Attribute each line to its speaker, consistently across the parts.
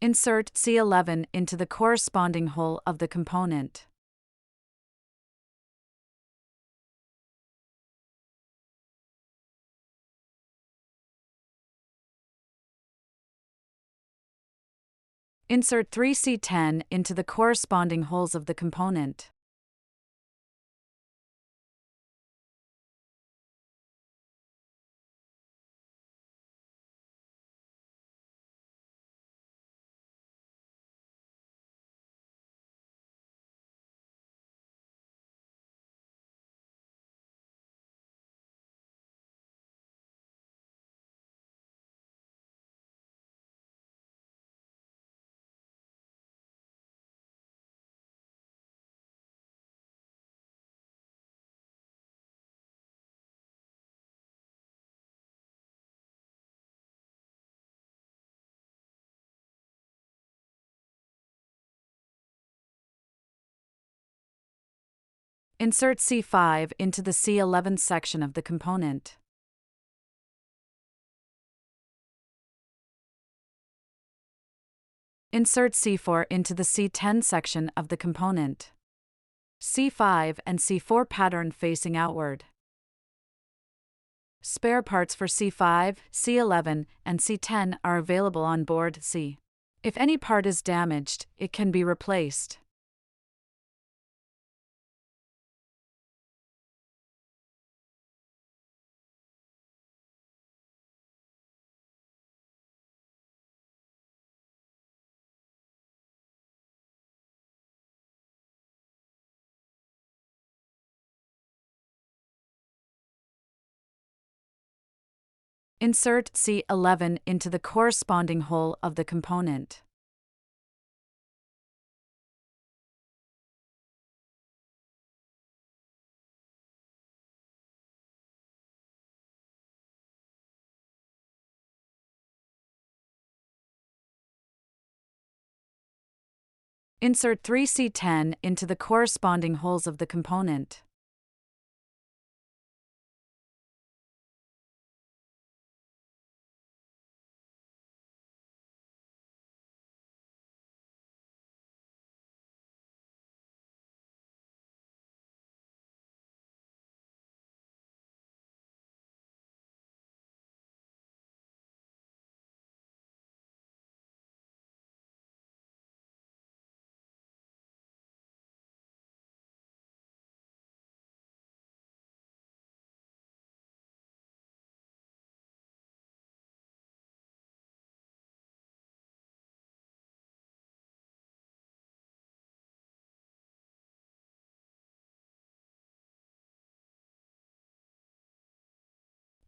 Speaker 1: Insert C11 into the corresponding hole of the component. Insert 3C10 into the corresponding holes of the component. Insert C5 into the C11 section of the component. Insert C4 into the C10 section of the component. C5 and C4 pattern facing outward. Spare parts for C5, C11, and C10 are available on board C. If any part is damaged, it can be replaced. Insert C11 into the corresponding hole of the component. Insert 3C10 into the corresponding holes of the component.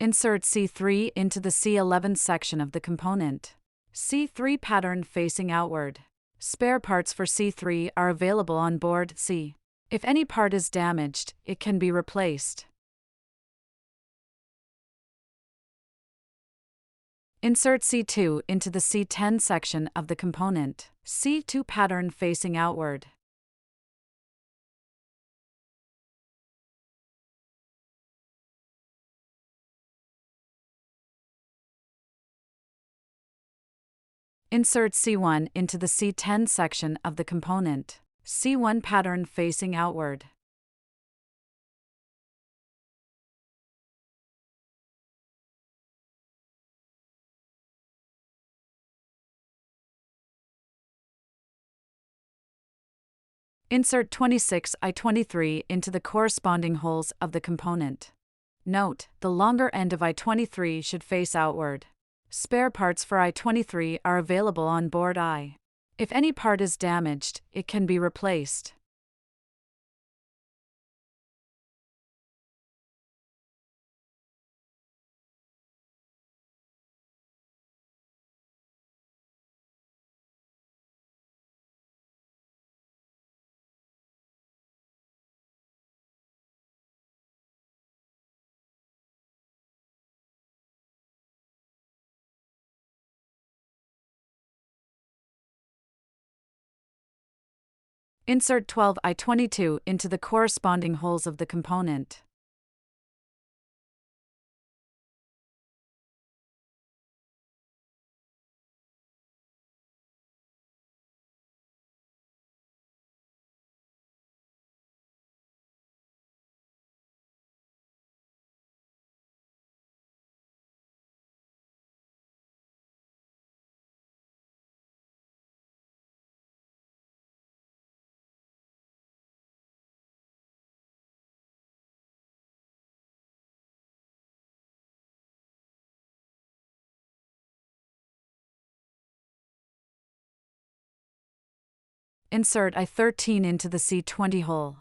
Speaker 1: Insert C3 into the C11 section of the component. C3 pattern facing outward. Spare parts for C3 are available on board C. If any part is damaged, it can be replaced. Insert C2 into the C10 section of the component. C2 pattern facing outward. Insert C1 into the C10 section of the component. C1 pattern facing outward. Insert 26I23 into the corresponding holes of the component. Note, the longer end of I23 should face outward. Spare parts for I23 are available on board I. If any part is damaged, it can be replaced. Insert 12I22 into the corresponding holes of the component. Insert I13 into the C20 hole.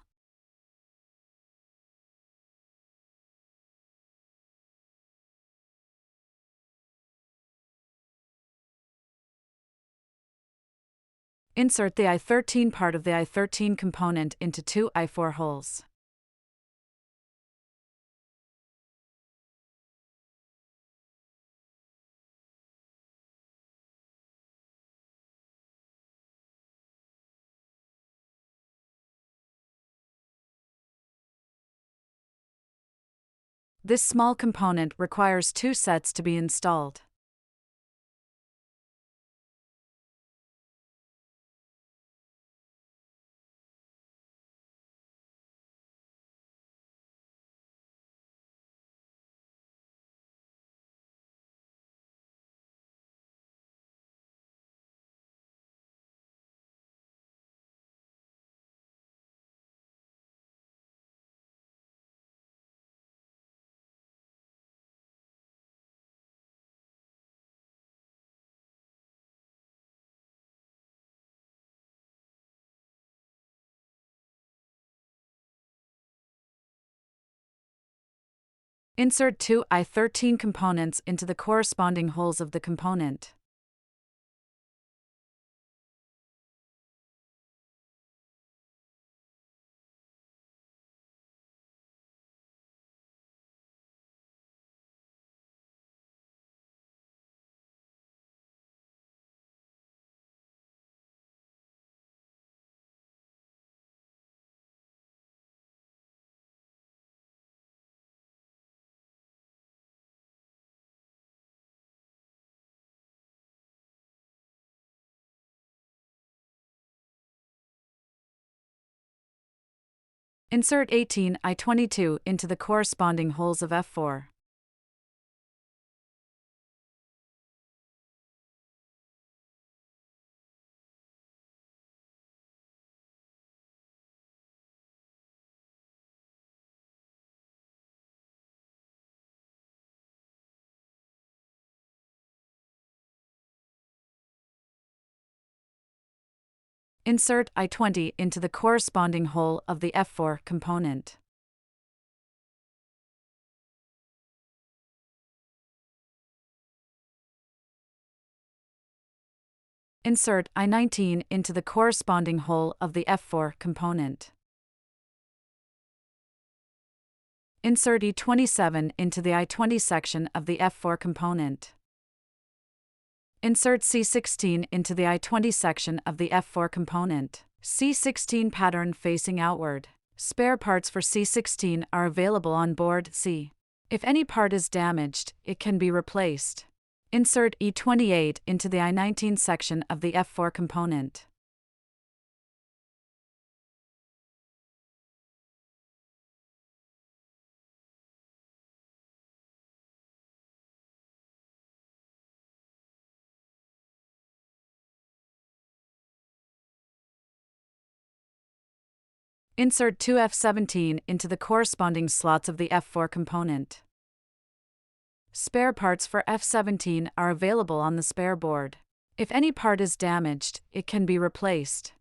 Speaker 1: Insert the I13 part of the I13 component into two I4 holes. This small component requires two sets to be installed. Insert two I13 components into the corresponding holes of the component. Insert 18 I22 into the corresponding holes of F4. Insert I20 into the corresponding hole of the F4 component. Insert I19 into the corresponding hole of the F4 component. Insert E27 into the I20 section of the F4 component. Insert C16 into the I20 section of the F4 component. C16 pattern facing outward. Spare parts for C16 are available on board C. If any part is damaged, it can be replaced. Insert E28 into the I19 section of the F4 component. Insert two F17 into the corresponding slots of the F4 component. Spare parts for F17 are available on the spare board. If any part is damaged, it can be replaced.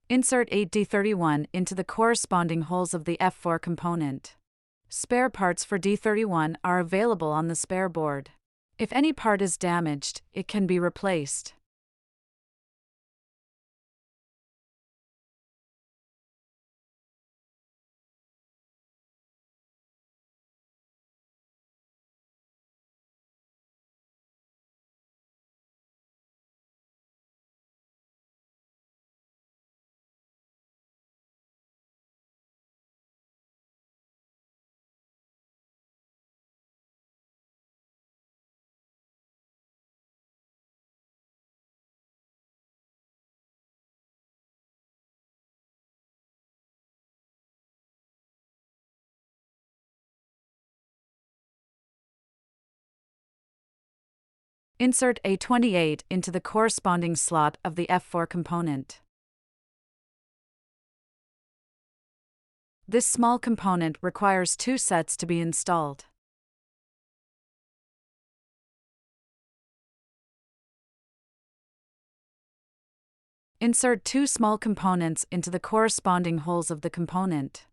Speaker 1: Insert 8D31 into the corresponding holes of the F4 component. Spare parts for D31 are available on the spare board. If any part is damaged, it can be replaced. Insert A28 into the corresponding slot of the F4 component. This small component requires 2 sets to be installed. Insert 2 small components into the corresponding holes of the component.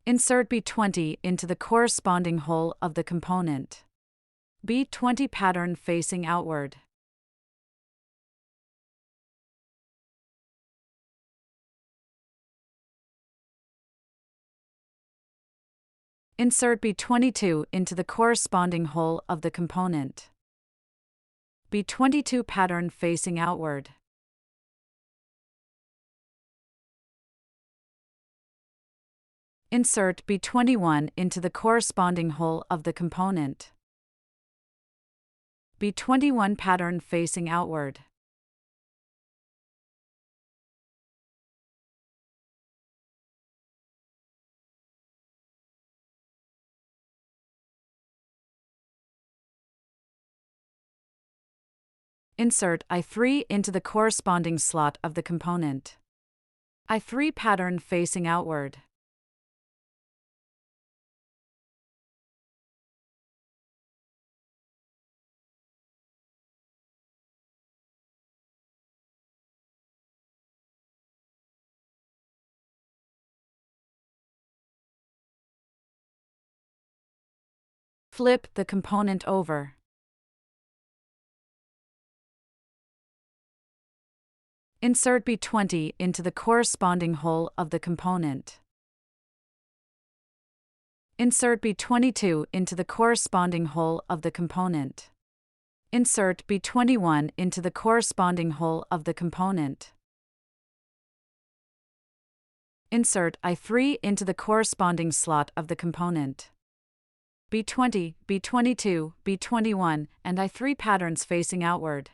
Speaker 1: Insert B20 into the corresponding hole of the component. B20 pattern facing outward. Insert B22 into the corresponding hole of the component. B22 pattern facing outward. Insert B21 into the corresponding hole of the component. B21 pattern facing outward. Insert I3 into the corresponding slot of the component. I3 pattern facing outward. Flip the component over. Insert B20 into the corresponding hole of the component. Insert B22 into the corresponding hole of the component. Insert B21 into the corresponding hole of the component. Insert I3 into the corresponding slot of the component. B20, B22, B21, and I3 patterns facing outward.